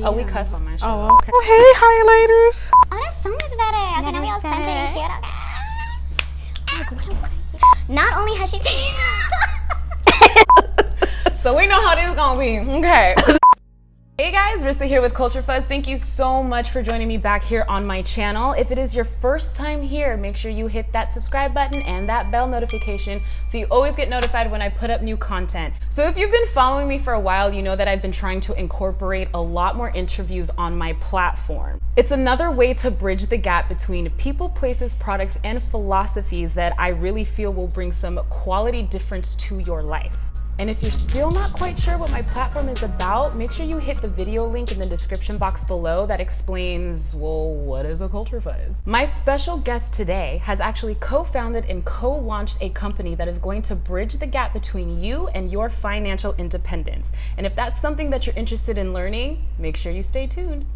Oh, we cuss on my show. Oh, okay. Oh, hey, highlighters. Oh, that's so much better. I think I'll be all scented and cute. Okay. Not only has she So we know how this is gonna be. Okay. Hey guys, Rissa here with Culture Fuzz. Thank you so much for joining me back here on my channel. If it is your first time here, make sure you hit that subscribe button and that bell notification so you always get notified when I put up new content. So if you've been following me for a while, you know that I've been trying to incorporate a lot more interviews on my platform. It's another way to bridge the gap between people, places, products, and philosophies that I really feel will bring some quality difference to your life. And if you're still not quite sure what my platform is about, make sure you hit the video link in the description box below that explains, well, what is a Culture Fuzz? My special guest today has actually co-founded and co-launched a company that is going to bridge the gap between you and your financial independence. And if that's something that you're interested in learning, make sure you stay tuned.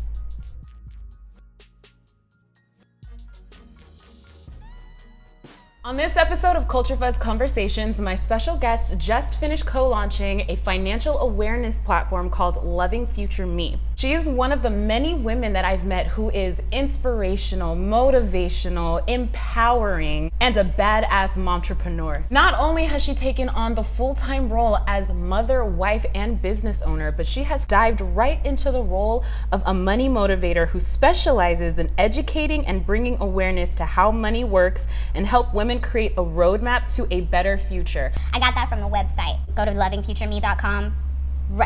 On this episode of Culture Fuzz Conversations, my special guest just finished co-launching a financial awareness platform called Loving Future Me. She is one of the many women that I've met who is inspirational, motivational, empowering, and a badass mom-trepreneur. Not only has she taken on the full-time role as mother, wife, and business owner, but she has dived right into the role of a money motivator who specializes in educating and bringing awareness to how money works and help women create a roadmap to a better future. I got that from the website. Go to lovingfutureme.com.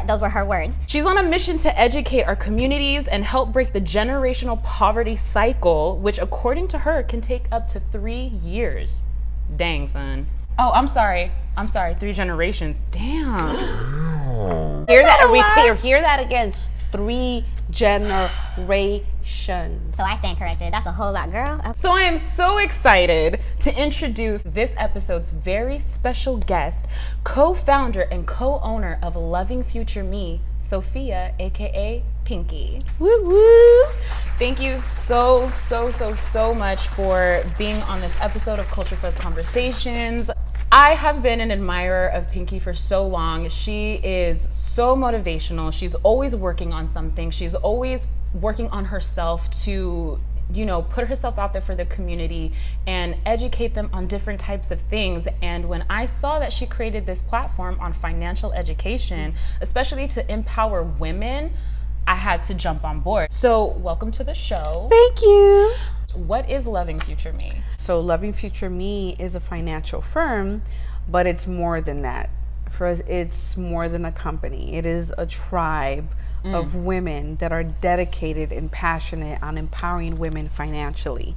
Those were her words. She's on a mission to educate our communities and help break the generational poverty cycle, which according to her can take up to 3 years. Dang, son. Oh, I'm sorry, 3 generations. Damn. Hear that? Hear that again. 3 generations. So I stand corrected. That's a whole lot, girl. Okay. So I am so excited to introduce this episode's very special guest, co-founder and co-owner of Loving Future Me, SOFIA, aka Pinky. Woo woo. Thank you so much for being on this episode of Culture Fuzz Conversations. I have been an admirer of Pinky for so long. She is so motivational. She's always working on something. She's always working on herself to, put herself out there for the community and educate them on different types of things. And when I saw that she created this platform on financial education, especially to empower women, I had to jump on board. So welcome to the show. Thank you. What is Loving Future Me? So Loving Future Me is a financial firm, but it's more than that. For us, it's more than a company. It is a tribe of women that are dedicated and passionate on empowering women financially.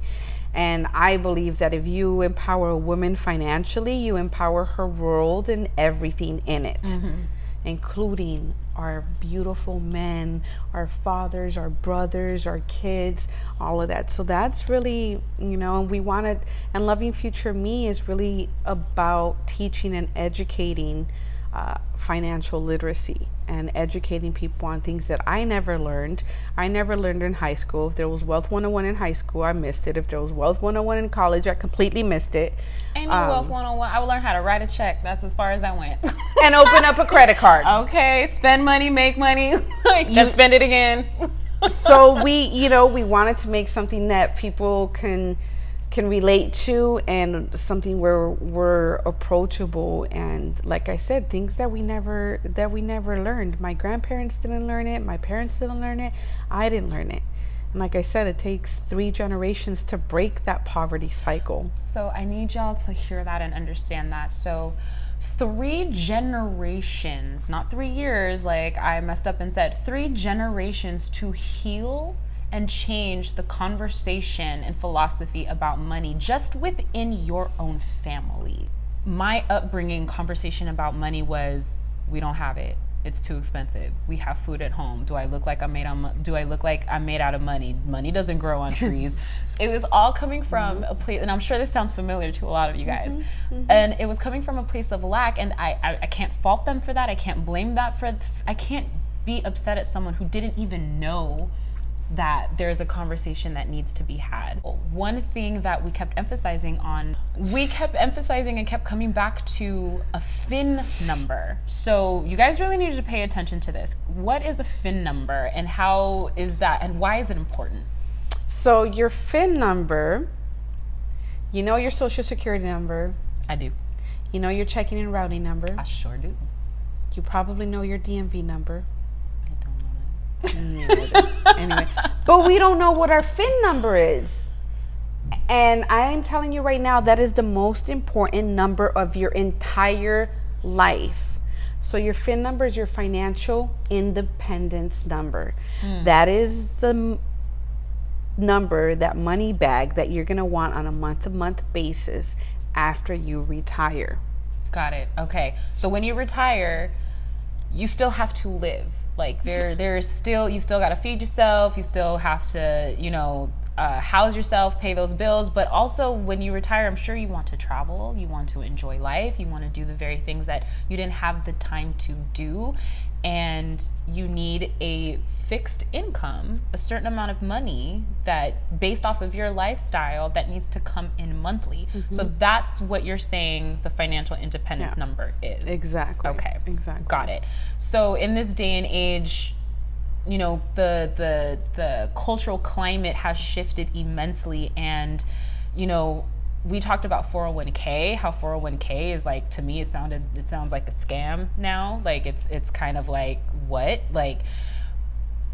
And I believe that if you empower a woman financially, you empower her world and everything in it, including our beautiful men, our fathers, our brothers, our kids, all of that. So that's really, we wanted, and Loving Future Me is really about teaching and educating financial literacy and educating people on things that I never learned. I never learned in high school. If there was Wealth 101 in high school, I missed it. If there was Wealth 101 in college, I completely missed it. Ain't no Wealth 101. I would learn how to write a check. That's as far as I went. And open up a credit card. Okay, spend money, make money, then spend it again. So we wanted to make something that people can relate to, and something where we're approachable, and like I said, things that we never learned. My grandparents didn't learn it, my parents didn't learn it, I didn't learn it. And like I said, it takes 3 generations to break that poverty cycle. So I need y'all to hear that and understand that. So 3 generations, not 3 years like I messed up and said, 3 generations to heal and change the conversation and philosophy about money just within your own family. My upbringing conversation about money was, we don't have it. It's too expensive. We have food at home. Do I look like I'm made out of money? Money doesn't grow on trees. It was all coming from a place, and I'm sure this sounds familiar to a lot of you guys. And it was coming from a place of lack, and I can't fault them for that. I can't blame that I can't be upset at someone who didn't even know that there's a conversation that needs to be had. One thing that we kept emphasizing and kept coming back to a FIN number. So you guys really needed to pay attention to this. What is a FIN number, and how is that, and why is it important? So your FIN number, you know your social security number. I do. You know your checking and routing number. I sure do. You probably know your DMV number. I don't know that. Anyway, but we don't know what our FIN number is. And I am telling you right now, that is the most important number of your entire life. So your FIN number is your financial independence number. That is the number, that money bag that you're going to want on a month-to-month basis after you retire. Got it. Okay. So when you retire, you still have to live. Like there's still, you still got to feed yourself. You still have to, house yourself, pay those bills. But also when you retire, I'm sure you want to travel. You want to enjoy life. You want to do the very things that you didn't have the time to do. And you need a fixed income, a certain amount of money that based off of your lifestyle that needs to come in monthly. So that's what you're saying the financial independence number is. Exactly. Okay. Exactly. Got it. So in this day and age, the cultural climate has shifted immensely, and we talked about 401k, how 401k is like, to me it sounds like a scam now. Like it's kind of like, what? Like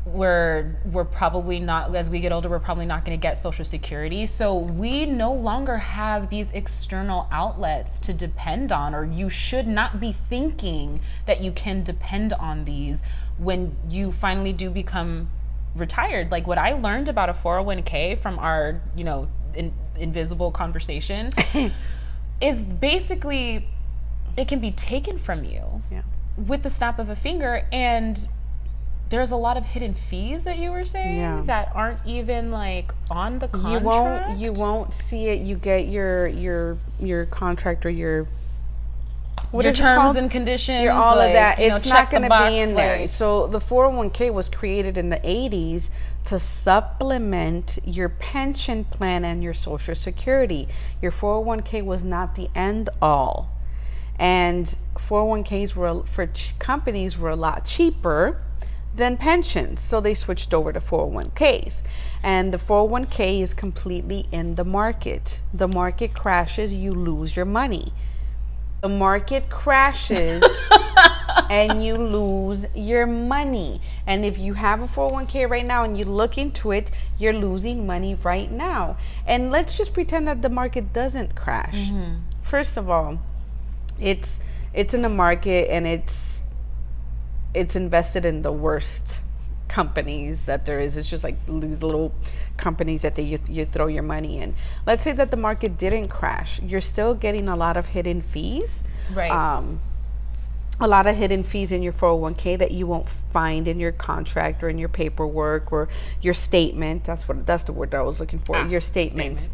we're probably not, as we get older, we're probably not going to get Social Security. So we no longer have these external outlets to depend on, or you should not be thinking that you can depend on these when you finally do become retired. Like what I learned about a 401k from our, invisible conversation is basically it can be taken from you with the snap of a finger, and there's a lot of hidden fees that you were saying that aren't even like on the contract. You won't see it. You get your contract or your terms and conditions, your all of that. It's not going to be in there. Like, so the 401k was created in the 80s to supplement your pension plan and your Social Security. Your 401k was not the end all. And 401ks were for companies were a lot cheaper than pensions, so they switched over to 401ks. And the 401k is completely in the market. The market crashes, you lose your money. The market crashes and you lose your money. And if you have a 401k right now and you look into it, you're losing money right now. And let's just pretend that the market doesn't crash. First of all, it's in the market, and it's invested in the worst companies that there is. It's just like these little companies that you throw your money in. Let's say that the market didn't crash. You're still getting a lot of hidden fees. right. A lot of hidden fees in your 401k that you won't find in your contract or in your paperwork or your statement. That's the word that I was looking for. Your statement.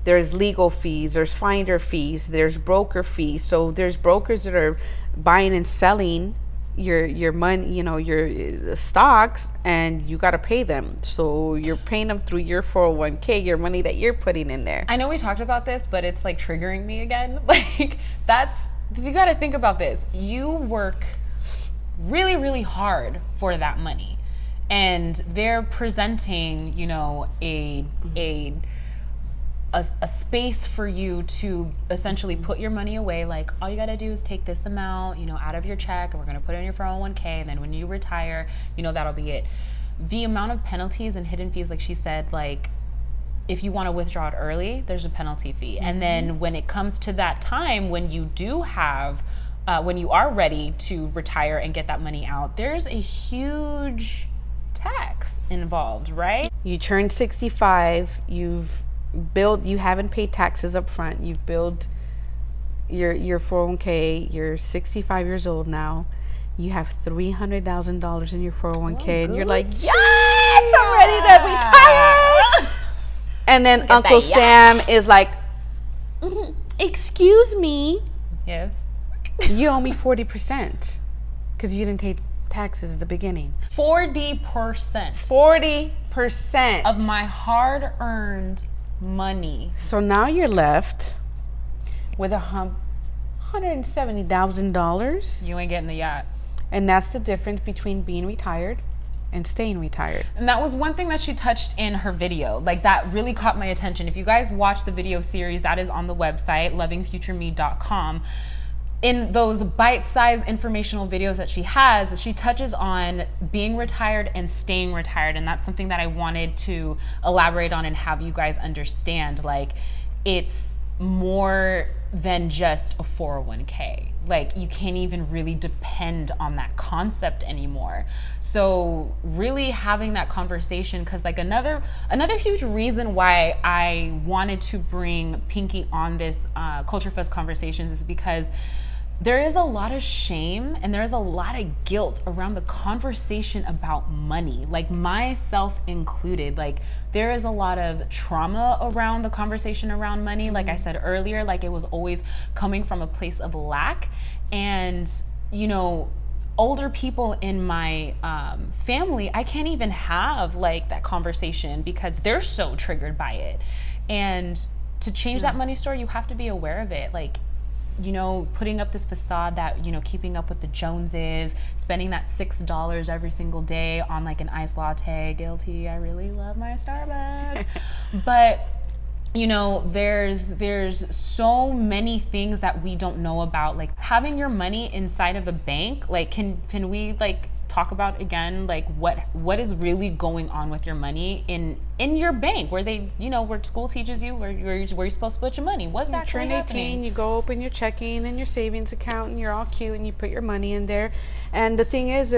There's legal fees, there's finder fees, there's broker fees. So there's brokers that are buying and selling your money, your stocks, and you got to pay them. So you're paying them through your 401k, your money that you're putting in there. I know we talked about this, but it's like triggering me again. Like you got to think about this. You work really, really hard for that money, and they're presenting, a space for you to essentially put your money away. Like, all you got to do is take this amount, out of your check, and we're going to put it in your 401k, and then when you retire, that'll be it. The amount of penalties and hidden fees, like she said, like if you want to withdraw it early, there's a penalty fee. And then when it comes to that time when you do have when you are ready to retire and get that money out, there's a huge tax involved, right? You turn 65, you haven't paid taxes up front, you've billed your 401k, you're 65 years old now, you have $300,000 in your 401k, and you're like, yes, I'm ready to retire. And then Uncle Sam is like, excuse me, Yes. you owe me 40% because you didn't take taxes at the beginning. 40%. 40% of my hard-earned money. So now you're left with $170,000. You ain't getting the yacht. And that's the difference between being retired and staying retired. And that was one thing that she touched in her video. Like, that really caught my attention. If you guys watch the video series, that is on the website, lovingfutureme.com. In those bite-sized informational videos that she has, she touches on being retired and staying retired. And that's something that I wanted to elaborate on and have you guys understand. Like, it's more than just a 401k. Like, you can't even really depend on that concept anymore. So really having that conversation, because like another huge reason why I wanted to bring Pinky on this Culture Fuzz Conversations is because there is a lot of shame and there is a lot of guilt around the conversation about money, like myself included. Like, there is a lot of trauma around the conversation around money. Like I said earlier, like it was always coming from a place of lack. And, you know, older people in my family, I can't even have like that conversation because they're so triggered by it. And to change that money story, you have to be aware of it. Like, you know, putting up this facade that, you know, keeping up with the Joneses, spending that $6 every single day on like an iced latte. Guilty. I really love my Starbucks. But, you know, there's so many things that we don't know about. Like having your money inside of a bank. Like, can we like talk about again, like what is really going on with your money in your bank, where they, you know, where school teaches you where you're supposed to put your money? What's actually happening? You go open your checking and your savings account, and you're all cute, and you put your money in there. And the thing is,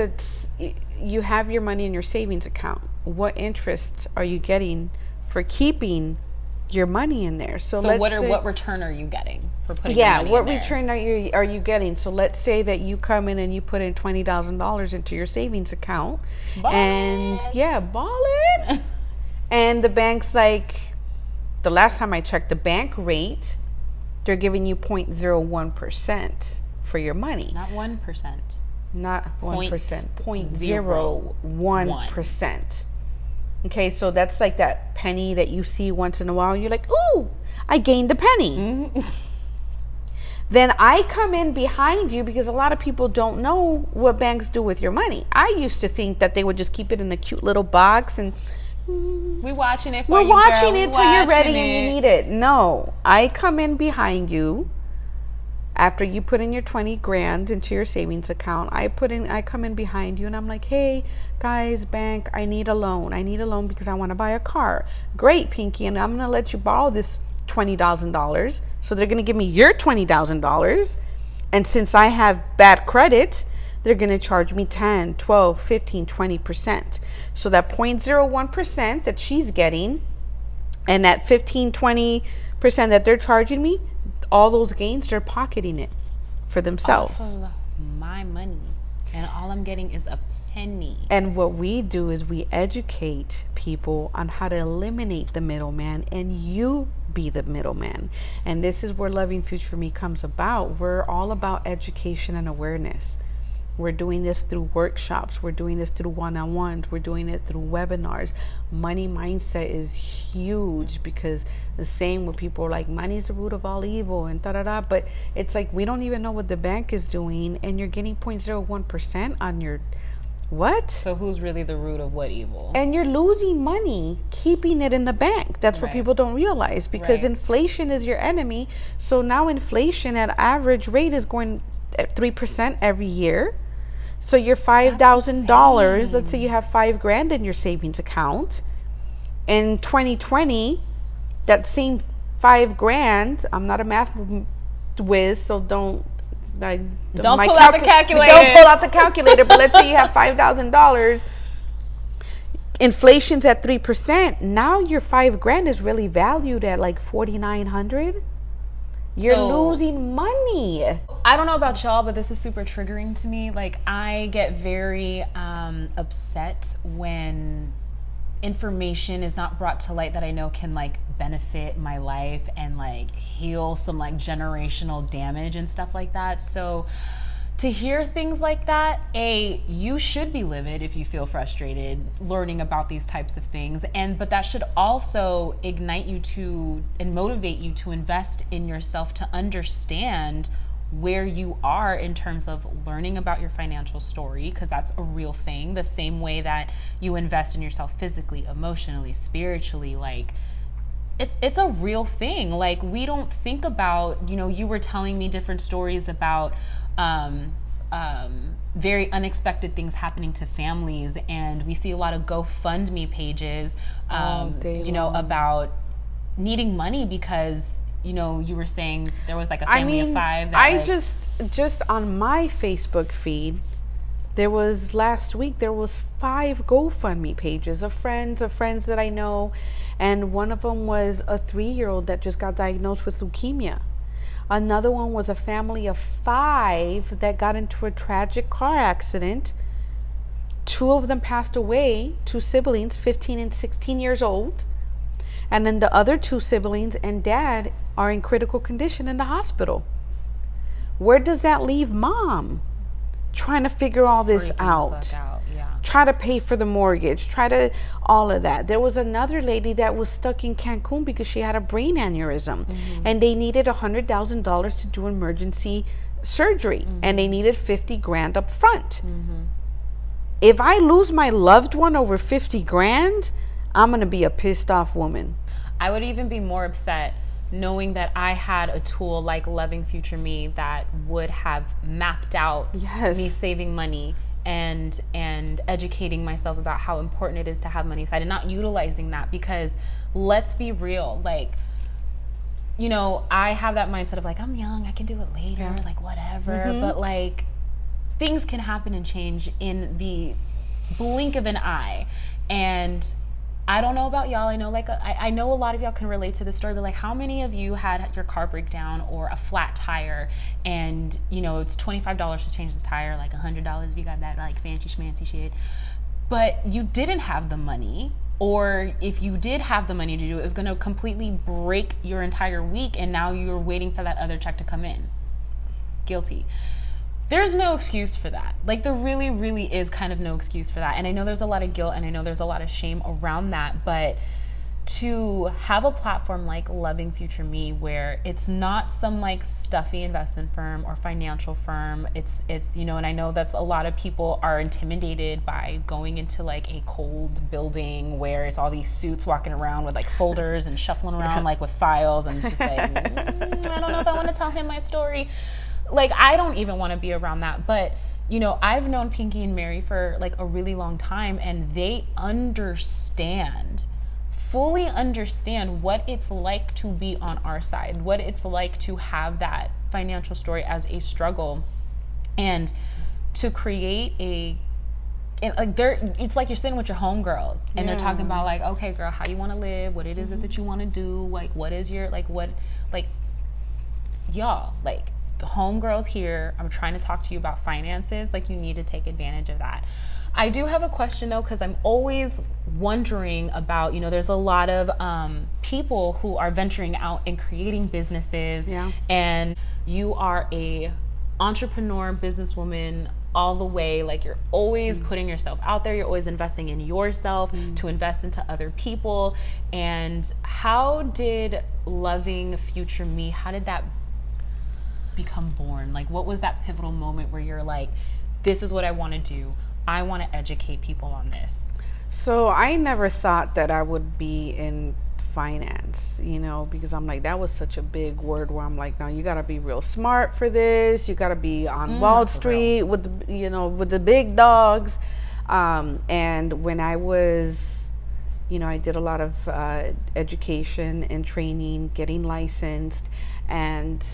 you have your money in your savings account. What interest are you getting for keeping your money in there? So what return are you getting for putting your money in there? What return are you getting? So let's say that you come in and you put in $20,000 into your savings account. Ball it. And the bank's like, the last time I checked, the bank rate, they're giving you 0.01% for your money. Not 1%. Not 1%. 0.01%. Okay, so that's like that penny that you see once in a while. You're like, ooh, I gained a penny. Mm-hmm. Then I come in behind you, because a lot of people don't know what banks do with your money. I used to think that they would just keep it in a cute little box and we're watching it till you're ready and you need it. No, I come in behind you after you put in your 20 grand into your savings account. I come in behind you and I'm like, hey guys, bank, I need a loan because I want to buy a car. Great, Pinky, and I'm going to let you borrow this $20,000. So they're going to give me your $20,000. And since I have bad credit, they're going to charge me 10, 12, 15, 20%. So that 0.01% that she's getting and that 15, 20% that they're charging me, all those gains, they're pocketing it for themselves. Off of my money. And all I'm getting is a penny. And what we do is we educate people on how to eliminate the middleman, and you be the middleman. And this is where Loving Future Me comes about. We're all about education and awareness. We're doing this through workshops. We're doing this through one-on-ones. We're doing it through webinars. Money mindset is huge, because the same with people are like, money's the root of all evil and da-da-da. But it's like, we don't even know what the bank is doing, and you're getting 0.01% on your what? So who's really the root of what evil? And you're losing money keeping it in the bank. That's what people don't realize, because inflation is your enemy. So now inflation at average rate is going at 3% every year. So your $5,000, let's say you have $5,000 in your savings account. In 2020, that same $5,000, I'm not a math whiz, so don't pull out the calculator. Don't pull out the calculator. But let's say you have $5,000. Inflation's at 3%. Now your $5,000 is really valued at like $4,900. You're losing money. I don't know about y'all, but this is super triggering to me. Like, I get very upset when information is not brought to light that I know can like benefit my life and like heal some like generational damage and stuff like that. So to hear things like that, you should be livid if you feel frustrated learning about these types of things, but that should also ignite you to and motivate you to invest in yourself, to understand where you are in terms of learning about your financial story, because that's a real thing. The same way that you invest in yourself physically, emotionally, spiritually, like it's a real thing. Like, we don't think about, you were telling me different stories about very unexpected things happening to families, and we see a lot of GoFundMe pages, about needing money because, you were saying there was like a family of 5. That just on my Facebook feed, last week there was 5 GoFundMe pages of friends that I know, and one of them was a 3-year-old that just got diagnosed with leukemia. Another one was a family of 5 that got into a tragic car accident. 2 of them passed away, 2 siblings, 15 and 16 years old. And then the other 2 siblings and dad are in critical condition in the hospital. Where does that leave mom? Trying to figure all this out. Try to pay for the mortgage, all of that. There was another lady that was stuck in Cancun because she had a brain aneurysm, and they needed $100,000 to do emergency surgery, and they needed $50,000 up front. If I lose my loved one over $50,000, I'm gonna be a pissed off woman. I would even be more upset knowing that I had a tool like Loving Future Me that would have mapped out me saving money and educating myself about how important it is to have money aside, and not utilizing that, because let's be real, like, I have that mindset of like, I'm young, I can do it later, like whatever, but like things can happen and change in the blink of an eye. And I don't know about y'all. I know I know a lot of y'all can relate to this story, but like, how many of you had your car break down or a flat tire, and it's $25 to change the tire, like $100 if you got that like fancy schmancy shit, but you didn't have the money, or if you did have the money to do it, it was going to completely break your entire week, and now you're waiting for that other check to come in. Guilty. There's no excuse for that. Like, there really, really is kind of no excuse for that. And I know there's a lot of guilt, and I know there's a lot of shame around that, but to have a platform like Loving Future Me, where it's not some like stuffy investment firm or financial firm, it's and I know that's a lot of people are intimidated by going into like a cold building where it's all these suits walking around with like folders and shuffling around like with files, and it's just like, I don't know if I want to tell him my story. Like, I don't even want to be around that. But, I've known Pinky and Mary for like a really long time, and they fully understand what it's like to be on our side, what it's like to have that financial story as a struggle, and to create it's like you're sitting with your homegirls, and they're talking about like, okay, girl, how you want to live, what it is that you want to do, like, what is your, like, what, like, y'all, like, the homegirls here, I'm trying to talk to you about finances. Like, you need to take advantage of that. I do have a question though, because I'm always wondering about, there's a lot of people who are venturing out and creating businesses, and you are a entrepreneur, businesswoman all the way. Like, you're always putting yourself out there, you're always investing in yourself to invest into other people. And how did Loving Future Me, how did that become born? Like, what was that pivotal moment where you're like, this is what I want to do, I want to educate people on this? So I never thought that I would be in finance, because I'm like, that was such a big word where I'm like, now you got to be real smart for this, you got to be on Wall Street with with the big dogs. And when I was, I did a lot of education and training, getting licensed, and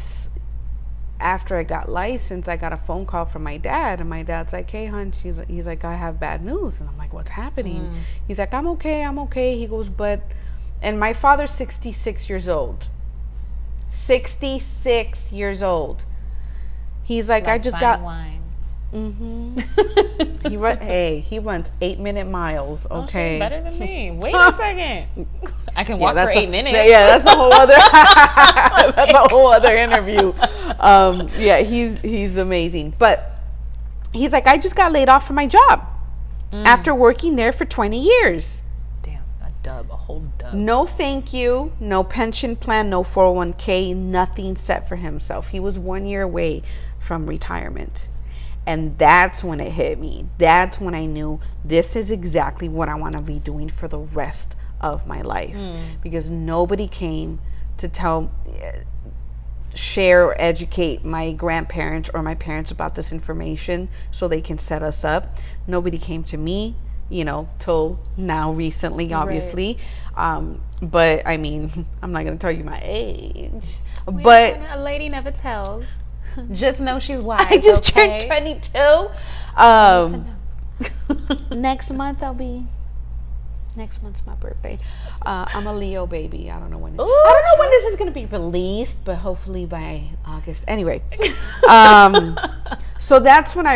after I got licensed, I got a phone call from my dad, and my dad's like, hey, hon, he's like, I have bad news. And I'm like, what's happening? He's like, I'm okay. He goes, and my father's 66 years old. 66 years old. He's like, I just got wine. He runs 8-minute miles. Okay, better than me. Wait a second. I can walk for 8 minutes. That's a whole other. That's a whole other interview. He's amazing. But He's like, I just got laid off from my job after working there for 20 years. Damn, a whole dub. No thank you, no pension plan, no 401k, nothing set for himself. He was 1 year away from retirement. And that's when it hit me. That's when I knew this is exactly what I want to be doing for the rest of my life. Because nobody came to share or educate my grandparents or my parents about this information so they can set us up. Nobody came to me, till now recently, obviously. Right. But I mean, I'm not going to tell you my age. But a lady never tells. Just know she's wise. I just turned 22. Next month's my birthday. I'm a Leo baby. I don't know when. I don't know when this is going to be released, but hopefully by August. Anyway, so that's when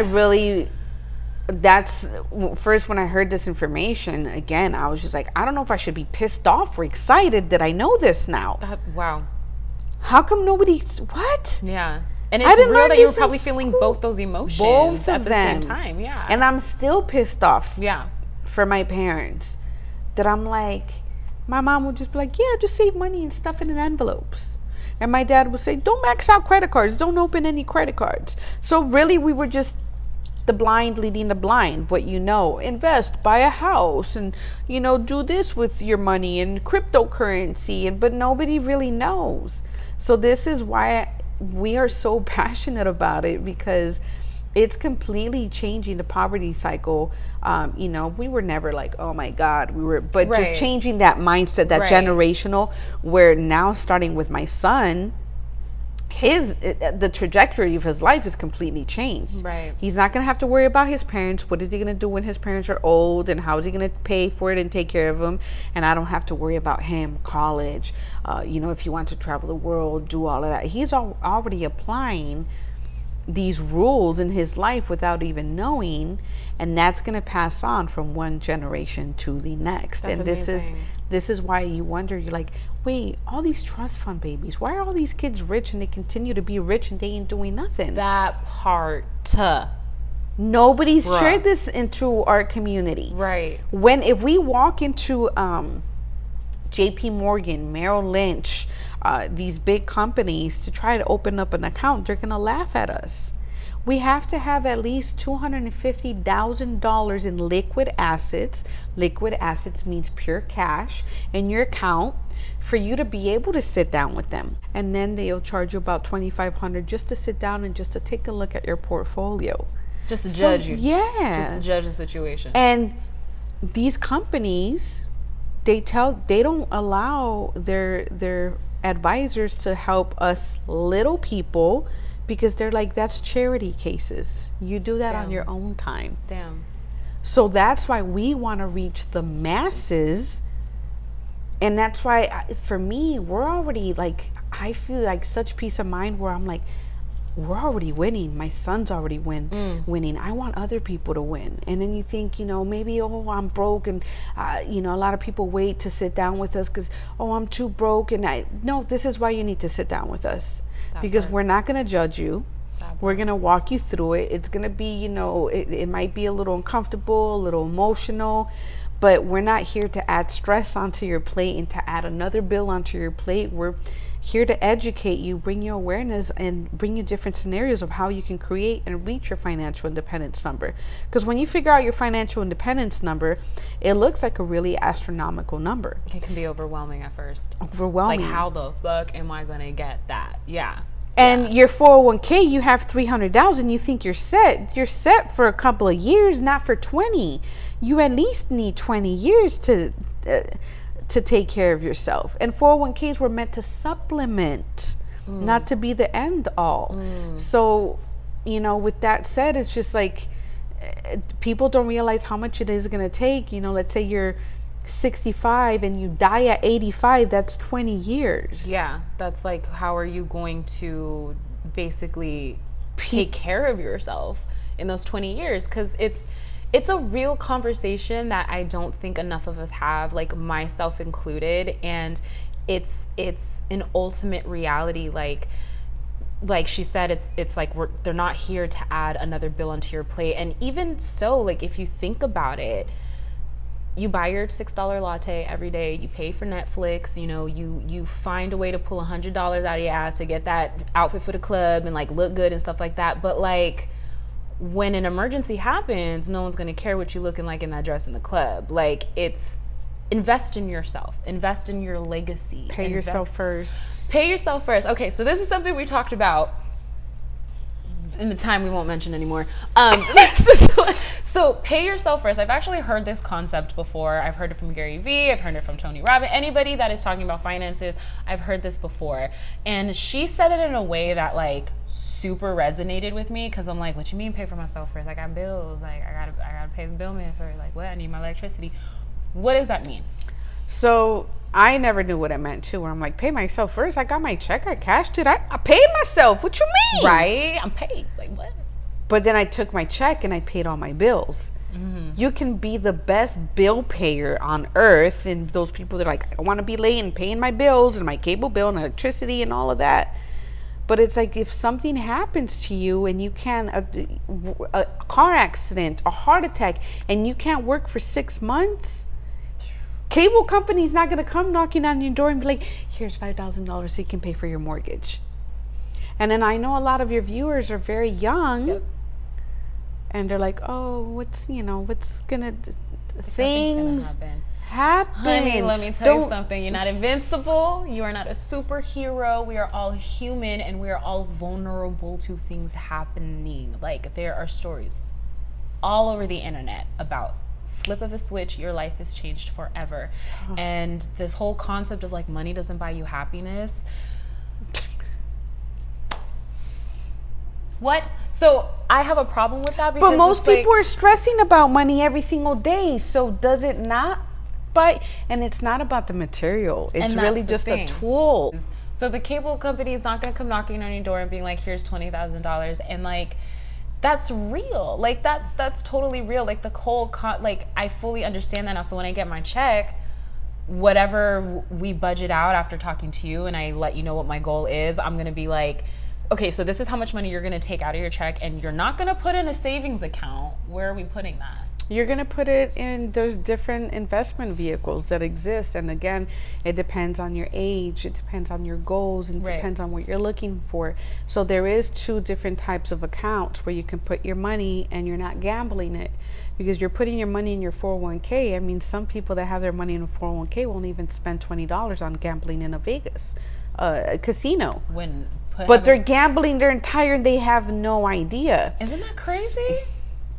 first when I heard this information. Again, I was just like, I don't know if I should be pissed off or excited that I know this now. Wow. How come nobody's what? Yeah. And it's real that you were probably feeling both those emotions at the same time. Yeah. And I'm still pissed off. Yeah. For my parents. That I'm like, my mom would just be like, yeah, just save money and stuff it in envelopes. And my dad would say, don't max out credit cards. Don't open any credit cards. So really we were just the blind leading the blind. What invest, buy a house, and do this with your money and cryptocurrency. But nobody really knows. So this is why we are so passionate about it, because it's completely changing the poverty cycle. We were never like, oh my God, but just changing that mindset, that generational, where now starting with my son, the trajectory of his life is completely changed. Right. He's not going to have to worry about his parents. What is he going to do when his parents are old, and how is he going to pay for it and take care of them? And I don't have to worry about him, college, if he wants to travel the world, do all of that. He's already applying these rules in his life without even knowing, and that's going to pass on from one generation to the next. That's and amazing. This is why you wonder, you're like, wait, all these trust fund babies, why are all these kids rich and they continue to be rich and they ain't doing nothing? That part. Nobody's shared this into our community. Right. If we walk into JP Morgan, Merrill Lynch, these big companies to try to open up an account, they're going to laugh at us. We have to have at least $250,000 in liquid assets. Liquid assets means pure cash in your account for you to be able to sit down with them. And then they'll charge you about $2,500 just to sit down and just to take a look at your portfolio. Just to judge you. Yeah. Just to judge the situation. And these companies, they don't allow their advisors to help us little people, because they're like, that's charity cases. You do that on your own time. Damn. So that's why we want to reach the masses. And that's why, for me, we're already like, I feel like such peace of mind where I'm like, we're already winning. My son's already winning. I want other people to win. And then you think, maybe, I'm broke. And, a lot of people wait to sit down with us because, I'm too broke. And no, this is why you need to sit down with us. Because we're not going to judge you. We're going to walk you through it. It's going to be, it might be a little uncomfortable, a little emotional, but we're not here to add stress onto your plate and to add another bill onto your plate. We're here to educate you, bring you awareness, and bring you different scenarios of how you can create and reach your financial independence number. Because when you figure out your financial independence number, it looks like a really astronomical number. It can be overwhelming at first. Overwhelming. Like, how the fuck am I going to get that? Yeah. And your 401k, you have $300,000. You think you're set. You're set for a couple of years, not for 20. You at least need 20 years to take care of yourself. And 401ks were meant to supplement, not to be the end all. So, with that said, it's just like people don't realize how much it is going to take. Let's say you're 65 and you die at 85, that's 20 years. Yeah, that's like, how are you going to basically take care of yourself in those 20 years? Because it's a real conversation that I don't think enough of us have, like myself included, and it's an ultimate reality. Like, like she said, it's like they're not here to add another bill onto your plate. And even so, like if you think about it, you buy your $6 latte every day, you pay for Netflix, you know, you find a way to pull $100 out of your ass to get that outfit for the club and like look good and stuff like that. But like when an emergency happens, no one's gonna care what you looking like in that dress in the club. Like it's invest in yourself, invest in your legacy. Pay yourself first. Pay yourself first. Okay, so this is something we talked about in the time we won't mention anymore. So pay yourself first. I've actually heard this concept before. I've heard it from Gary Vee. I've heard it from Tony Robbins. Anybody that is talking about finances, I've heard this before. And she said it in a way that like super resonated with me, because I'm like, what you mean pay for myself first? I got bills. Like I gotta pay the bill man first. Like what? I need my electricity. What does that mean? So I never knew what it meant too, where I'm like, pay myself first. I got my check, I cashed it, I paid myself. What you mean? Right? I'm paid. Like what? But then I took my check and I paid all my bills. Mm-hmm. You can be the best bill payer on earth, and those people that are like, I don't want to be late and paying my bills and my cable bill and electricity and all of that. But it's like if something happens to you and you can't, a car accident, a heart attack, and you can't work for 6 months, cable company's not going to come knocking on your door and be like, here's $5,000 so you can pay for your mortgage. And then I know a lot of your viewers are very young. Yep. And they're like, oh, what's gonna, things happen. Honey, let me tell you something. You're not invincible. You are not a superhero. We are all human, and we are all vulnerable to things happening. Like there are stories all over the internet about flip of a switch, your life is changed forever. And this whole concept of like money doesn't buy you happiness. What? So I have a problem with that, because but most people are stressing about money every single day. So does it not buy? And it's not about the material. It's really just a tool. So the cable company is not going to come knocking on your door and being like, here's $20,000, and like that's real. Like that's totally real. Like the whole like I fully understand that now. So when I get my check, whatever we budget out after talking to you and I let you know what my goal is, I'm going to be like, okay, so this is how much money you're going to take out of your check, and you're not going to put in a savings account. Where are we putting that? You're going to put it in, there's different investment vehicles that exist. And again, it depends on your age, it depends on your goals, and it depends on what you're looking for. So there is 2 different types of accounts where you can put your money and you're not gambling it, because you're putting your money in your 401k. I mean, some people that have their money in a 401k won't even spend $20 on gambling in a Vegas casino. But they're gambling their entire, and they have no idea. Isn't that crazy?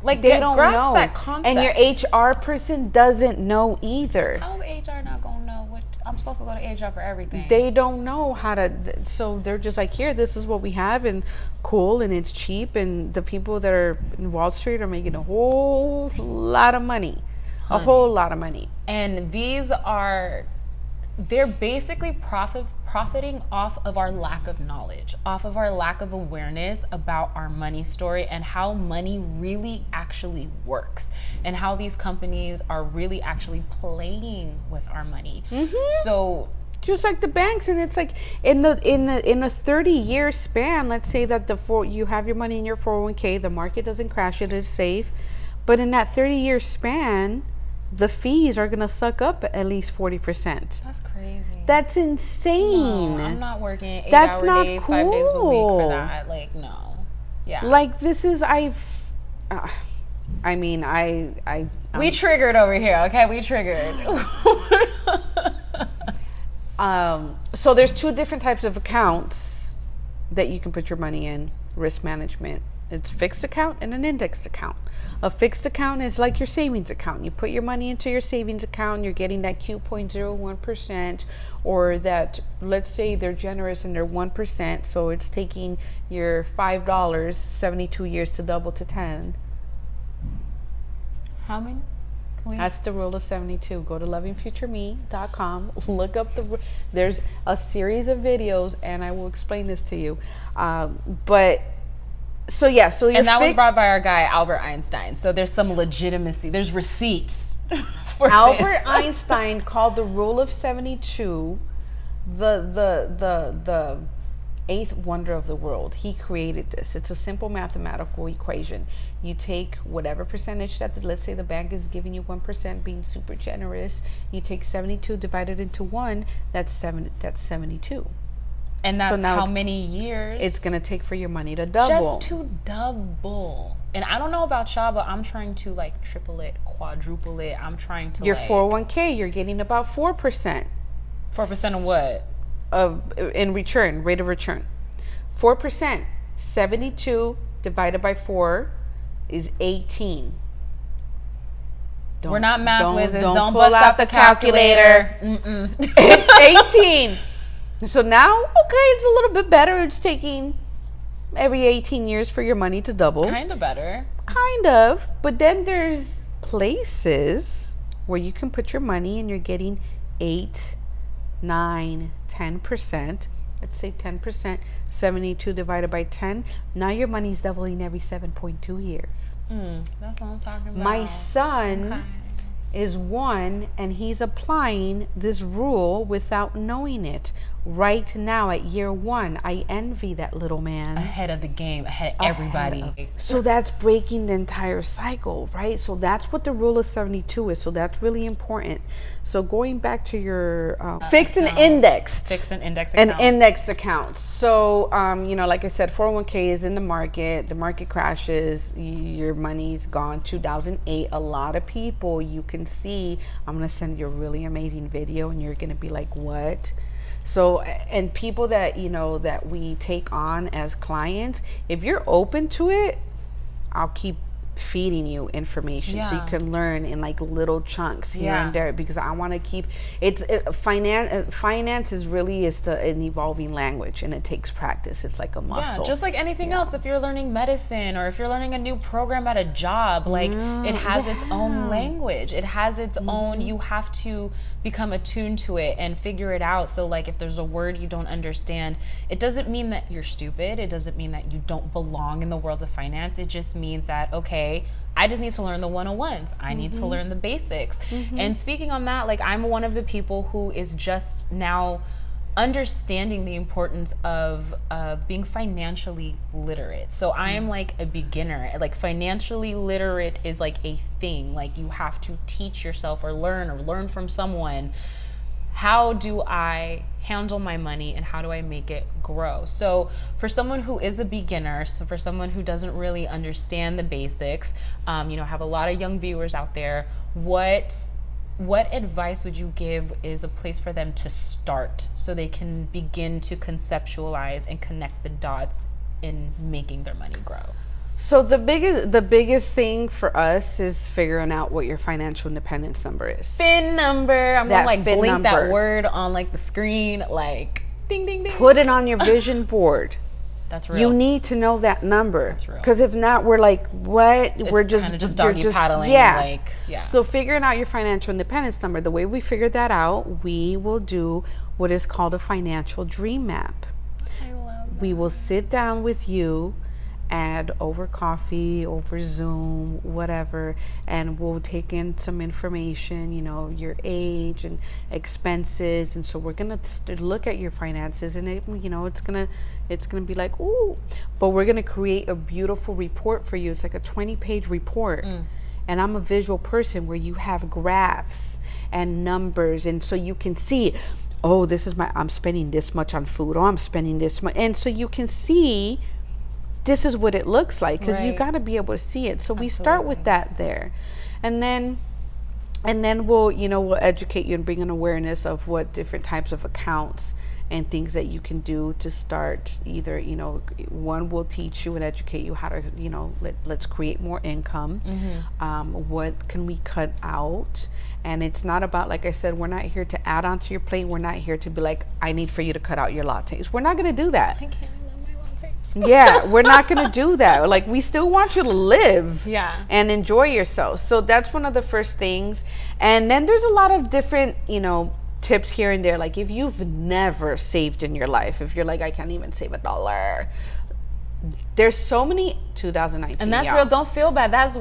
Like they don't know. That concept. And your HR person doesn't know either. How is HR not gonna know what I'm supposed to go to HR for everything? They don't know how to. So they're just like, here, this is what we have, and cool, and it's cheap, and the people that are in Wall Street are making a whole lot of money, a whole lot of money. And they're basically profiting off of our lack of knowledge, off of our lack of awareness about our money story and how money really actually works, and how these companies are really actually playing with our money. Mm-hmm. So just like the banks, and it's like in a 30-year span, let's say that you have your money in your 401k, the market doesn't crash, it is safe, but in that 30-year span, the fees are gonna suck up at least 40%. That's crazy. That's insane. No, I'm not working 8 That's hour not days, cool. 5 days a week for that. Like, no. Yeah. Like this is we triggered over here, okay? We triggered. So there's 2 different types of accounts that you can put your money in. Risk management. It's fixed account and an indexed account. A fixed account is like your savings account. You put your money into your savings account, you're getting that Q.01%, or that, let's say they're generous and they're 1%, so it's taking your $5 72 years to double to 10. How many? That's the rule of 72. Go to lovingfutureme.com, look up there's a series of videos, and I will explain this to you. So and that was brought by our guy Albert Einstein. So there's some legitimacy. There's receipts for Albert Einstein called the rule of 72 the eighth wonder of the world. He created this. It's a simple mathematical equation. You take whatever percentage that, let's say the bank is giving you 1%, being super generous. You take 72 divided into 1, that's 72. And that's how many years it's going to take for your money to double. Just to double. And I don't know about y'all, but I'm trying to like triple it, quadruple it. I'm trying to your 401k, you're getting about 4%. 4% of what? In return, rate of return. 4%. 72 divided by 4 is 18. We're not math wizards. Don't bust out the calculator. It's 18. So now, okay, it's a little bit better. It's taking every 18 years for your money to double. Kind of better. Kind of. But then there's places where you can put your money and you're getting 8, 9, 10%. Let's say 10%. 72 divided by 10. Now your money's doubling every 7.2 years. That's what I'm talking about. My son is 1, and he's applying this rule without knowing it. Right now at year 1, I envy that little man. Ahead of the game, ahead of everybody. So that's breaking the entire cycle, right? So that's what the rule of 72 is. So that's really important. So going back to your fixed and indexed. Fixed and indexed accounts. And indexed accounts. So, like I said, 401k is in the market. The market crashes. Your money's gone. 2008. A lot of people, you can see, I'm going to send you a really amazing video and you're going to be like, what? So, and people that, that we take on as clients, if you're open to it, I'll keep feeding you information so you can learn in like little chunks here and there, because I want to keep finance is really an evolving language, and it takes practice. It's like a muscle. Just like anything else. If you're learning medicine or if you're learning a new program at a job, like it has its own language. It has its own, you have to become attuned to it and figure it out. So like if there's a word you don't understand, it doesn't mean that you're stupid. It doesn't mean that you don't belong in the world of finance. It just means that, okay, I just need to learn the 101s. I need to learn the basics. And speaking on that, like I'm one of the people who is just now understanding the importance of being financially literate. So I am like a beginner. Like financially literate is like a thing. Like you have to teach yourself or learn from someone. How do I handle my money and how do I make it grow? So for someone who is a beginner, so for someone who doesn't really understand the basics, have a lot of young viewers out there, what advice would you give is a place for them to start so they can begin to conceptualize and connect the dots in making their money grow? So the biggest thing for us is figuring out what your financial independence number is. FIN number. I'm gonna like blink number. that word on like the screen, like ding ding ding. Put it on your vision board. That's real. You need to know that number. That's real. Because if not, we're like, what? We're just doggy paddling. Yeah. Yeah. So figuring out your financial independence number, the way we figure that out, we will do what is called a financial dream map. I love that. We will sit down with you, and over coffee, over Zoom, whatever, and we'll take in some information, your age and expenses. And so we're gonna look at your finances, and it's gonna be like, ooh, but we're gonna create a beautiful report for you. It's like a 20-page report. And I'm a visual person where you have graphs and numbers, and so you can see, oh, I'm spending this much on food, oh, I'm spending this much, and so you can see this is what it looks like, because you got to be able to see it. So we start with that there, and then we'll educate you and bring an awareness of what different types of accounts and things that you can do to start. Either one will teach you and educate you how to let's create more income. What can we cut out? And it's not about, like I said, we're not here to add onto your plate. We're not here to be like, I need for you to cut out your lattes. We're not going to do that. Yeah, we're not going to do that. Like, we still want you to live and enjoy yourself. So that's one of the first things. And then there's a lot of different, tips here and there. Like, if you've never saved in your life, if you're like, I can't even save $1, there's so many 2019. And that's real. Don't feel bad. That's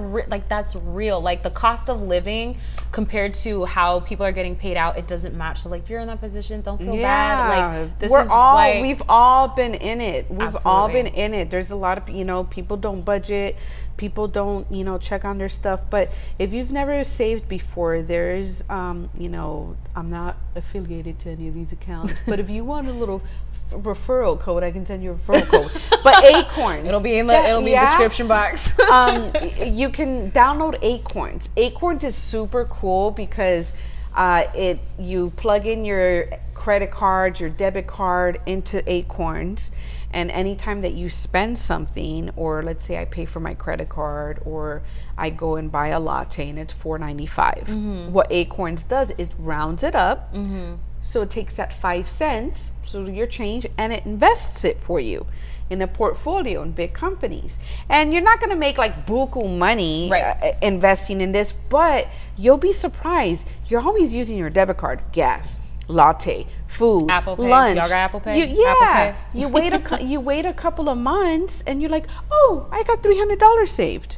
real. Like the cost of living compared to how people are getting paid out, it doesn't match. So like if you're in that position, don't feel bad. Like we've all been in it. We've all been in it. There's a lot of, people don't budget. People don't, check on their stuff. But if you've never saved before, there's, I'm not affiliated to any of these accounts, but if you want a little referral code, I can send you a referral code. But Acorns, it'll be in the description box. You can download Acorns. Acorns is super cool because you plug in your credit card, your debit card into Acorns, and anytime that you spend something, or let's say I pay for my credit card, or I go and buy a latte and it's $4.95. What Acorns does, it rounds it up. So it takes that 5 cents, so your change, and it invests it for you in a portfolio in big companies. And you're not going to make like buku money investing in this, but you'll be surprised. You're always using your debit card, gas, latte, food, Apple Pay. lunch. Y'all got Apple Pay? Yeah. Apple Pay? You wait a couple of months, and you're like, oh, I got $300 saved.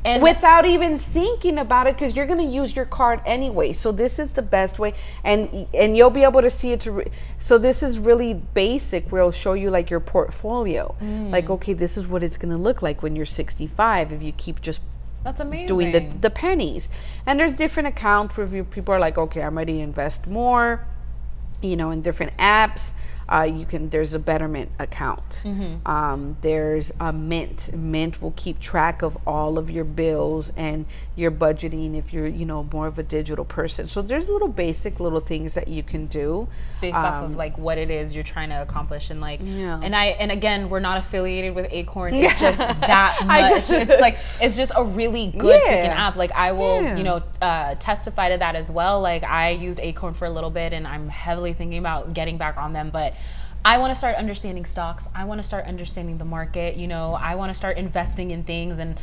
And without even thinking about it, because you're going to use your card anyway. So this is the best way, and you'll be able to see it. So this is really basic, where it'll show you like your portfolio. Like, okay, this is what it's going to look like when you're 65 if you keep just that's amazing doing the pennies. And there's different accounts where people are like, okay, I'm ready to invest more. In different apps. There's a Betterment account. There's a Mint. Mint will keep track of all of your bills and your budgeting if you're, more of a digital person. So there's little things that you can do based off of like what it is you're trying to accomplish, and like, and again, we're not affiliated with Acorn. It's just that much. It's just a really good freaking app. Like I will, testify to that as well. Like I used Acorn for a little bit, and I'm heavily thinking about getting back on them, but I want to start understanding stocks. I want to start understanding the market. I want to start investing in things, and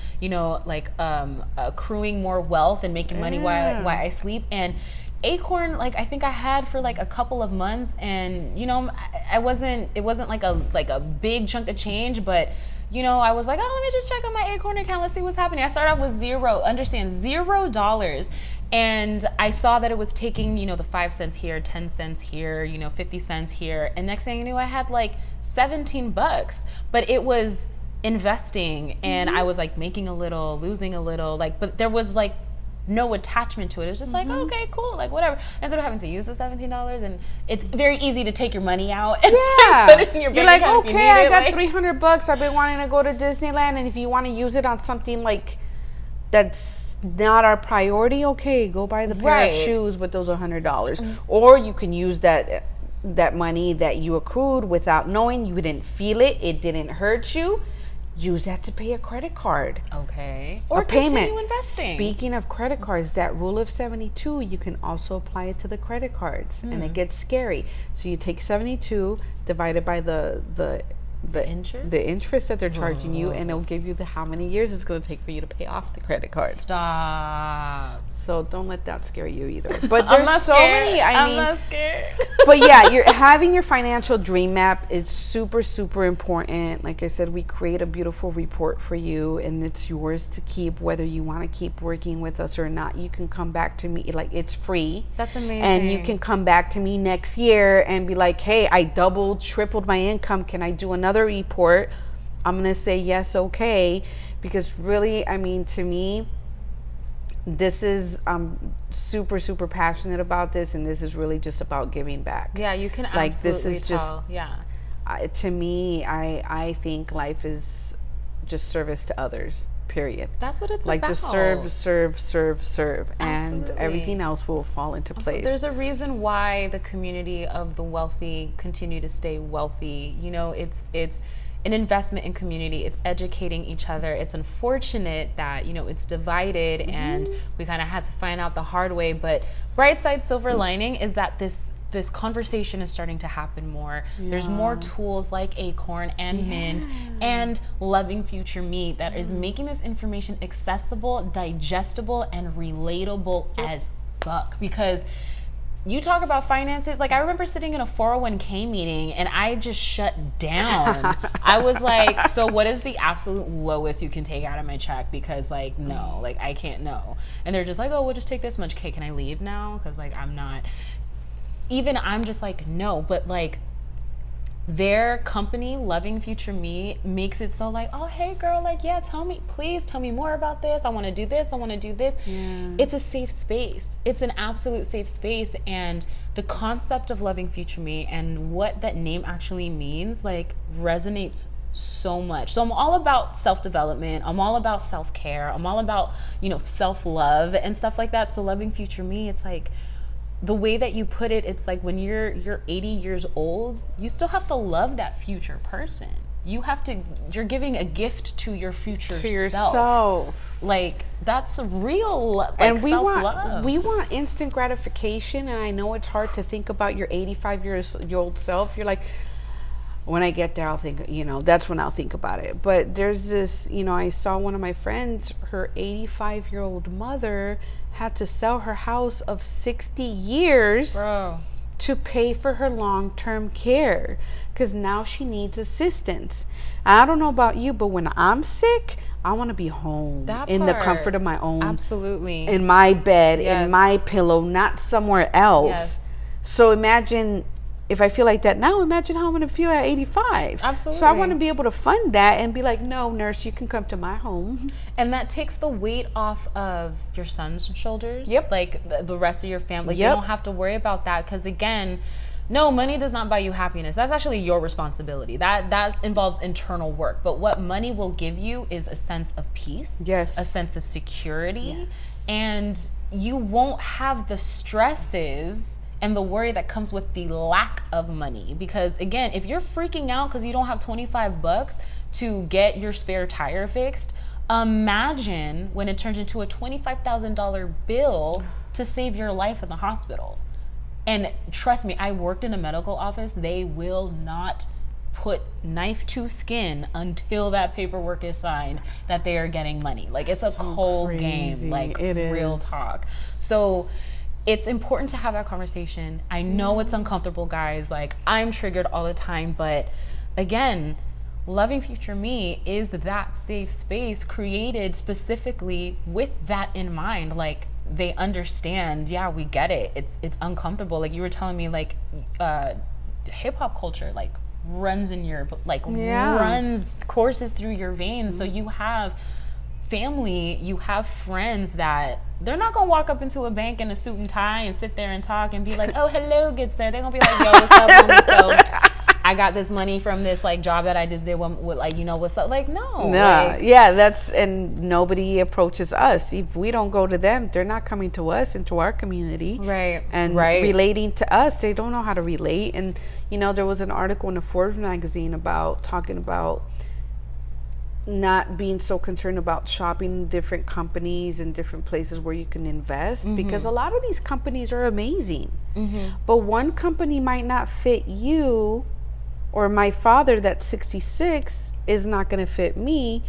accruing more wealth and making money while I sleep. And Acorn, like I think I had for like a couple of months, and it wasn't like a big chunk of change, but I was like, oh, let me just check on my Acorn account. Let's see what's happening. I started off with $0. And I saw that it was taking, the 5 cents here, 10 cents here, 50 cents here. And next thing I knew, I had like $17, but it was investing, and I was like making a little, losing a little, but there was like no attachment to it. It was just like, okay, cool, like whatever. Instead of having to use the $17, and it's very easy to take your money out and put it in your bank account. Okay, I got $300. I've been wanting to go to Disneyland, and if you want to use it on something like that's not our priority, okay, go buy the pair of shoes with those $100. Or you can use that money that you accrued without knowing. You didn't feel it, it didn't hurt you. Use that to pay a credit card. Okay. Or continue payment. Investing. Speaking of credit cards, that rule of 72, you can also apply it to the credit cards, and it gets scary. So you take 72 divided by the interest that they're charging you, and it'll give you how many years it's going to take for you to pay off the credit card. Stop. So don't let that scare you either. But there's so many. I'm not scared. But yeah, you're having your financial dream map is super, super important. Like I said, we create a beautiful report for you, and it's yours to keep, whether you want to keep working with us or not. You can come back to me, like it's free. That's amazing. And you can come back to me next year and be like, hey, I doubled, tripled my income. Can I do another report? I'm going to say yes, okay. Because really, to me, this is super, super passionate about this, and this is really just about giving back. Yeah, you can absolutely tell. To me, I think life is just service to others, period. That's what it's like about. Just serve, and everything else will fall into place. There's a reason why the community of the wealthy continue to stay wealthy. It's an investment in community. It's educating each other. It's unfortunate that it's divided, and we kind of had to find out the hard way. But bright side, silver lining is that this conversation is starting to happen more. There's more tools like Acorn and Mint and Loving Future Me that is making this information accessible, digestible, and relatable as fuck. Because you talk about finances. Like, I remember sitting in a 401k meeting and I just shut down. I was like, so what is the absolute lowest you can take out of my check? Because like, no, like I can't know. And they're just like, oh, we'll just take this much. Okay, can I leave now? Because like, I'm just like, no, but like, their company, Loving Future Me, makes it so like, oh, hey girl, like, yeah, please tell me more about this. I want to do this. I want to do this. Yeah. It's a safe space. It's an absolute safe space. And the concept of Loving Future Me and what that name actually means, like, resonates so much. So I'm all about self-development. I'm all about self-care. I'm all about, self-love and stuff like that. So Loving Future Me, it's like, the way that you put it, it's like when you're 80 years old, you still have to love that future person. You're giving a gift to your future self. Like, that's real, like, and self-love. We want instant gratification, and I know it's hard to think about your 85-year-old self. You're like, when I get there, I'll think, that's when I'll think about it. But there's this, I saw one of my friends, her 85-year-old mother had to sell her house of 60 years to pay for her long-term care because now she needs assistance. I don't know about you, but when I'm sick, I want to be home in the comfort of my own. Absolutely. In my bed, in my pillow, not somewhere else. Yes. So imagine if I feel like that now, imagine how I'm going to feel at 85. Absolutely. So I want to be able to fund that and be like, no, nurse, you can come to my home. And that takes the weight off of your son's shoulders. Yep. Like the rest of your family. You don't have to worry about that because, again, no, money does not buy you happiness. That's actually your responsibility. That involves internal work. But what money will give you is a sense of peace. Yes. A sense of security. Yes. And you won't have the stresses and the worry that comes with the lack of money. Because again, if you're freaking out because you don't have $25 to get your spare tire fixed, imagine when it turns into a $25,000 bill to save your life in the hospital. And trust me, I worked in a medical office. They will not put knife to skin until that paperwork is signed that they are getting money. Like, it's a cold game, like, real talk. So it's important to have that conversation. I know it's uncomfortable, guys. Like, I'm triggered all the time, but again, Loving Future Me is that safe space created specifically with that in mind. Like, they understand, yeah, we get it. It's uncomfortable. Like, you were telling me, like, hip hop culture, like, runs in your, runs courses through your veins. So you have family, you have friends that they're not gonna walk up into a bank in a suit and tie and sit there and talk and be like, oh, hello, good sir. They're gonna be like, yo, what's up, homie? So I got this money from this like job that I just did with like, what's up? Like, no. Like, and nobody approaches us. If we don't go to them, they're not coming to us into our community. Right. And relating to us, they don't know how to relate. And, there was an article in the Forbes magazine talking about not being so concerned about shopping different companies and different places where you can invest, because a lot of these companies are amazing, but one company might not fit you, or my father that's 66 is not going to fit me,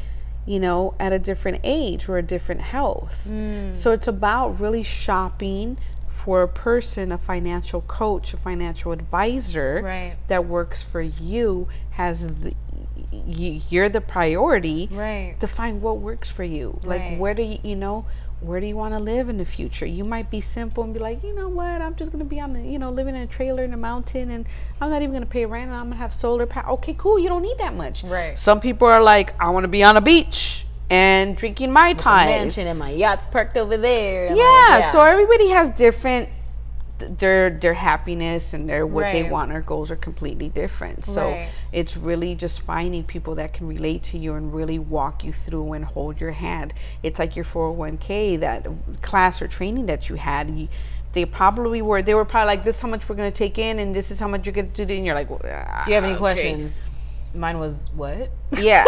at a different age or a different health. So it's about really shopping for a person, a financial coach, a financial advisor that works for you, you're the priority to find what works for you. Like, where do you want to live in the future? You might be simple and be like, you know what, I'm just going to be on the, living in a trailer in a mountain, and I'm not even going to pay rent, and I'm going to have solar power. Okay, cool. You don't need that much. Some people are like, I want to be on a beach and drinking Mai Tais. Mansion and my yacht's parked over there. So everybody has different, their happiness and what they want. Our goals are completely different. So it's really just finding people that can relate to you and really walk you through and hold your hand. It's like your 401k, that class or training that you had. They were probably like, this is how much we're going to take in, and this is how much you're going to do. And you're like, do you have any questions? Mine was, what? Yeah.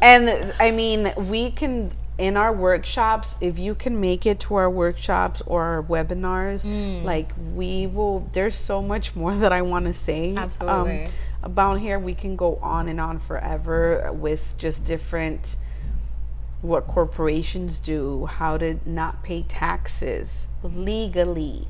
and I mean, we can, in our workshops, if you can make it to our workshops or our webinars, like, there's so much more that I want to say. Absolutely. About here. We can go on and on forever with just different what corporations do, how to not pay taxes legally.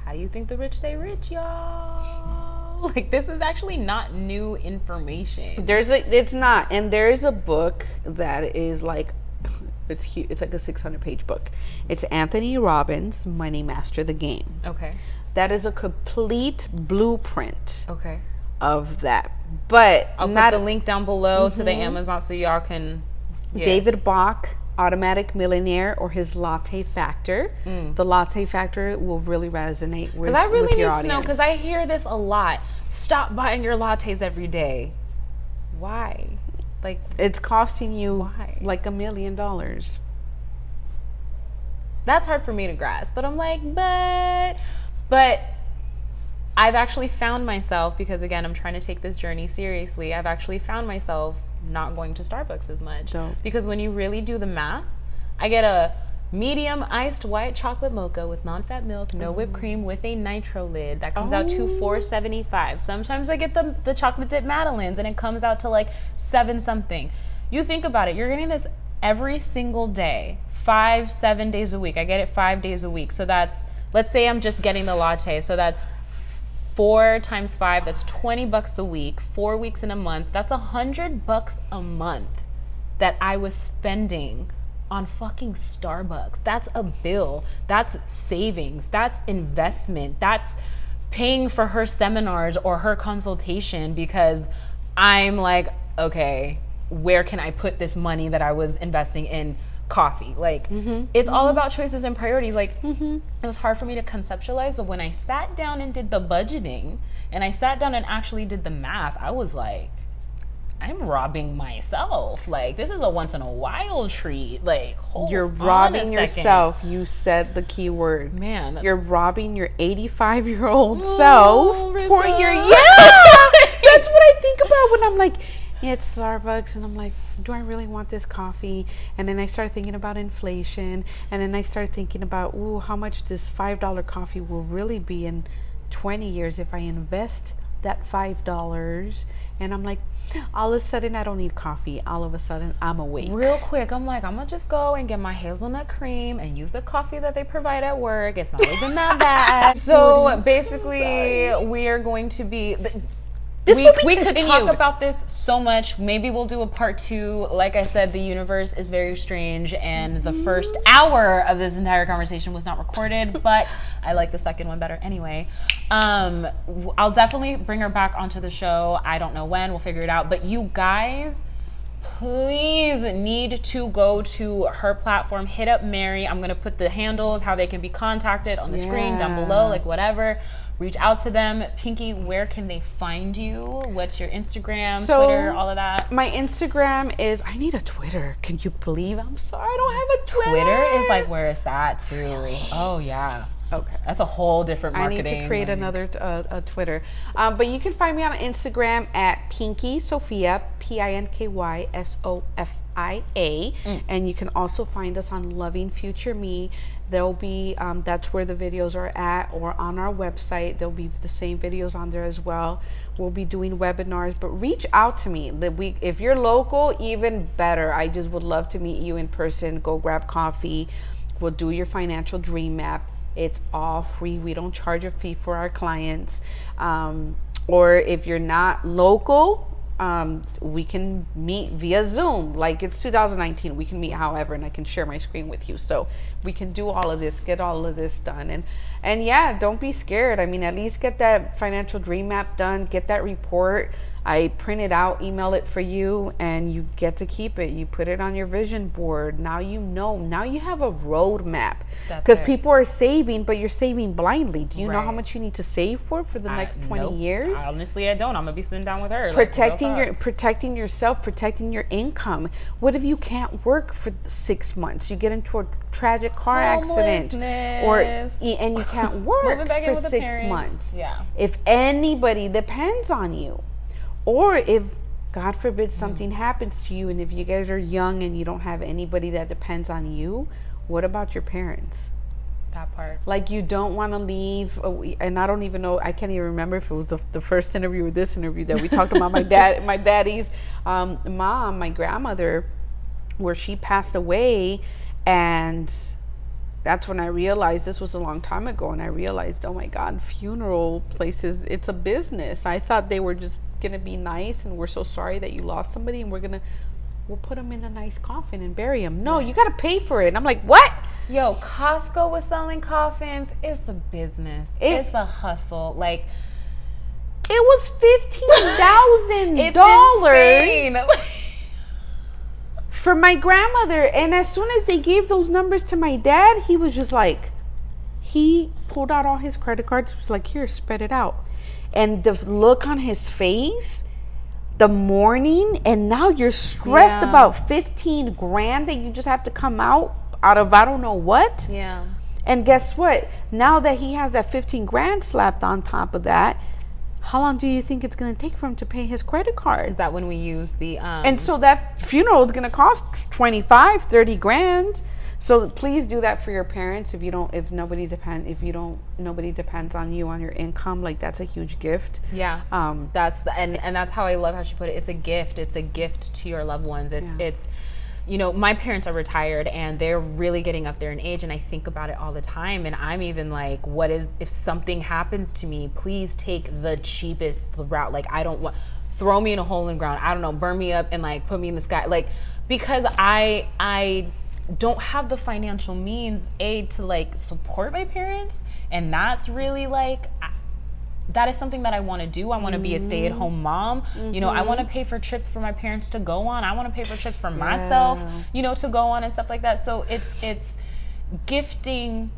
How you think the rich stay rich, y'all? Like, this is actually not new information. It's not, and there's a book that is like, it's huge. It's like a 600-page book. It's Anthony Robbins' Money Master the Game. Okay. That is a complete blueprint Okay. of that. But I'll put the link down below to the Amazon so y'all can. Yeah. David Bach, Automatic Millionaire, or his Latte Factor. The Latte Factor will really resonate with, I really with need your to audience. know, because I hear this a lot. Stop buying your lattes every day. Why? Like, it's costing you Why? like $1 million. that's hard for me to grasp. But I'm like, but I've actually found myself, because again, I'm trying to take this journey seriously. I've actually found myself not going to Starbucks as much. Dope. Because when you really do the math, I get a medium iced white chocolate mocha with non-fat milk, no whipped cream, with a nitro lid. That comes out to $4.75. Sometimes I get the chocolate dip Madeleines, and it comes out to like $7 something. You think about it, you're getting this every single day, 5-7 days a week. I get it 5 days a week. So that's, let's say I'm just getting the latte. So that's 4 times 5, that's $20 a week, 4 weeks in a month. That's $100 a month that I was spending on fucking Starbucks. That's a bill. That's savings. That's investment. That's paying for her seminars or her consultation, because I'm like, okay, where can I put this money that I was investing in coffee? Like, it's all about choices and priorities. Like, it was hard for me to conceptualize, but when I sat down and did the budgeting, and I sat down and actually did the math, I was like, I'm robbing myself. Like, this is a once in a while treat. Like, You're robbing yourself. You said the key word. Man. You're robbing your 85-year-old self for Rissa. your That's what I think about when I'm like, yeah, it's Starbucks, and I'm like, do I really want this coffee? And then I started thinking about inflation, and then I started thinking about, ooh, how much this $5 coffee will really be in 20 years if I invest that $5. And I'm like, all of a sudden I don't need coffee. All of a sudden I'm awake. Real quick, I'm like, I'm gonna just go and get my hazelnut cream and use the coffee that they provide at work. It's not even that bad. So basically, we are going to be. We could talk about this so much. Maybe we'll do a part 2. Like I said, the universe is very strange, and the first hour of this entire conversation was not recorded, but I like the second one better anyway. I'll definitely bring her back onto the show. I don't know when. We'll figure it out. But you guys, please need to go to her platform. Hit up Mary. I'm going to put the handles, how they can be contacted on the screen down below, like whatever. Reach out to them. Pinky, where can they find you? What's your Instagram, Twitter, all of that? My Instagram is, I need a Twitter. Can you believe? I'm sorry, I don't have a Twitter. Twitter is like where it's at too. Really? Oh yeah. Okay. That's a whole different marketing. I need to create another a Twitter. But you can find me on Instagram at Pinky Sophia, PINKY SOFIA. And you can also find us on Loving Future Me. There'll be, that's where the videos are at, or on our website. There'll be the same videos on there as well. We'll be doing webinars, but reach out to me. If you're local, even better. I just would love to meet you in person. Go grab coffee. We'll do your financial dream map. It's all free. We don't charge a fee for our clients. Or if you're not local, we can meet via Zoom. Like, it's 2019. We can meet however, and I can share my screen with you. So we can do all of this, get all of this done. And yeah, don't be scared. I mean, at least get that financial dream map done, get that report. I print it out, email it for you, and you get to keep it. You put it on your vision board. Now you know. Now you have a roadmap. Because people are saving, but you're saving blindly. Do you know how much you need to save for the next 20 years? Honestly, I don't. I'm gonna be sitting down with her. Protecting yourself, protecting your income. What if you can't work for 6 months? You get into a tragic car accident, and you can't work for 6 months. Yeah. If anybody depends on you, or if God forbid something happens to you, and if you guys are young and you don't have anybody that depends on you, what about your parents? That part. Like, you don't want to leave, and I don't even know, I can't even remember if it was the first interview or this interview that we talked about my daddy's mom, my grandmother where she passed away. And that's when I realized, this was a long time ago, and I realized, oh my God, funeral places, it's a business. I thought they were just gonna be nice, and we're so sorry that you lost somebody, and we'll put them in a nice coffin and bury them. No, you gotta pay for it. And I'm like, what? Yo, Costco was selling coffins. It's a business. It's a hustle. Like, it was $15,000 for my grandmother. And as soon as they gave those numbers to my dad, he was just like, he pulled out all his credit cards, was like, here, spread it out. And the look on his face, the mourning, and now you're stressed about 15 grand that you just have to come out of I don't know what. Yeah. And guess what? Now that he has that 15 grand slapped on top of that, how long do you think it's going to take for him to pay his credit cards? Is that when we use the and so that funeral is going to cost 25, 30 grand. So please do that for your parents. Nobody depends on you, on your income. Like, that's a huge gift. Yeah. And that's how I love how she put it. It's a gift. It's a gift to your loved ones. It's you know, my parents are retired and they're really getting up there in age, and I think about it all the time. And I'm even like, if something happens to me, please take the cheapest route. Like, I don't want, throw me in a hole in the ground. I don't know, burn me up and like put me in the sky. Like, because I don't have the financial means to like support my parents, and that's really like, that is something that I want to do. I want to be a stay-at-home mom. You know, I want to pay for trips for my parents to go on. I want to pay for trips for myself, you know, to go on and stuff like that. So it's gifting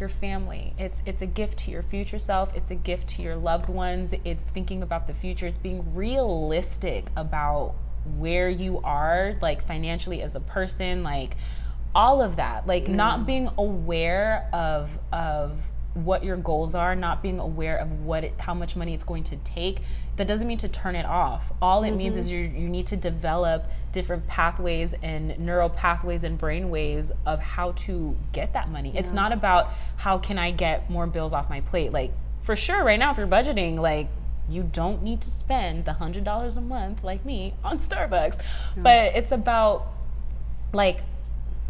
your family. It's a gift to your future self. It's a gift to your loved ones. It's thinking about the future. It's being realistic about where you are, like, financially as a person, like all of that, like not being aware of what your goals are, not being aware of how much money it's going to take. That doesn't mean to turn it off. All it means is you need to develop different pathways and neural pathways and brain waves of how to get that money. It's not about how can I get more bills off my plate. Like, for sure, right now, if you're budgeting, like, you don't need to spend the $100 a month like me on Starbucks. But it's about like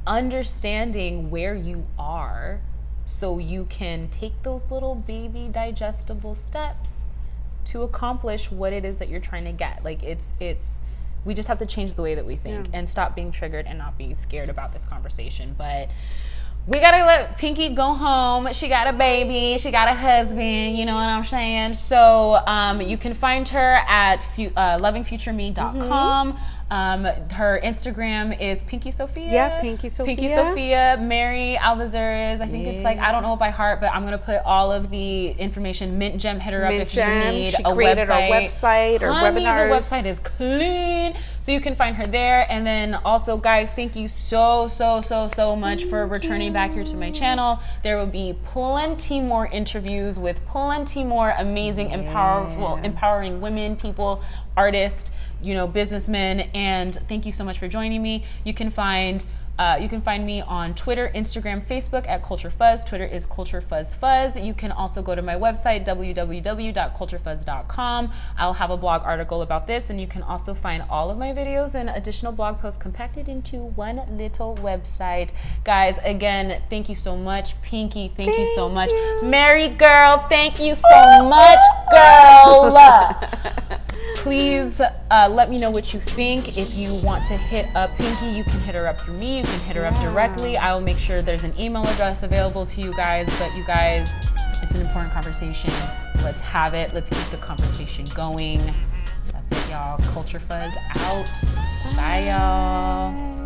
understanding where you are, so you can take those little baby digestible steps to accomplish what it is that you're trying to get. Like, we just have to change the way that we think and stop being triggered and not be scared about this conversation. But we gotta let Pinky go home. She got a baby, she got a husband, you know what I'm saying? So you can find her at lovingfutureme.com. Her Instagram is Pinky Sophia. Yeah, Pinky Sophia. Pinky Sophia. Mary Alvazares. I think it's like, I don't know it by heart, but I'm gonna put all of the information. Mint Gem, hit her up if you need a website or webinars. The website is clean, so you can find her there. And then also, guys, thank you so much for returning back here to my channel. There will be plenty more interviews with plenty more amazing and powerful, empowering women, people, artists, you know, businessmen. And thank you so much for joining me. You can find me on Twitter, Instagram, Facebook at Culture Fuzz. Twitter is Culture Fuzz Fuzz. You can also go to my website, www.culturefuzz.com. I'll have a blog article about this, and you can also find all of my videos and additional blog posts compacted into one little website. Guys, again, thank you so much. Pinky, thank you so much. Mary girl, thank you so much, girl. Please let me know what you think. If you want to hit up Pinky, you can hit her up through me. You can hit her up directly. I will make sure there's an email address available to you guys. But you guys, it's an important conversation. Let's have it. Let's keep the conversation going. That's it, y'all. Culture Fuzz out. Bye, y'all.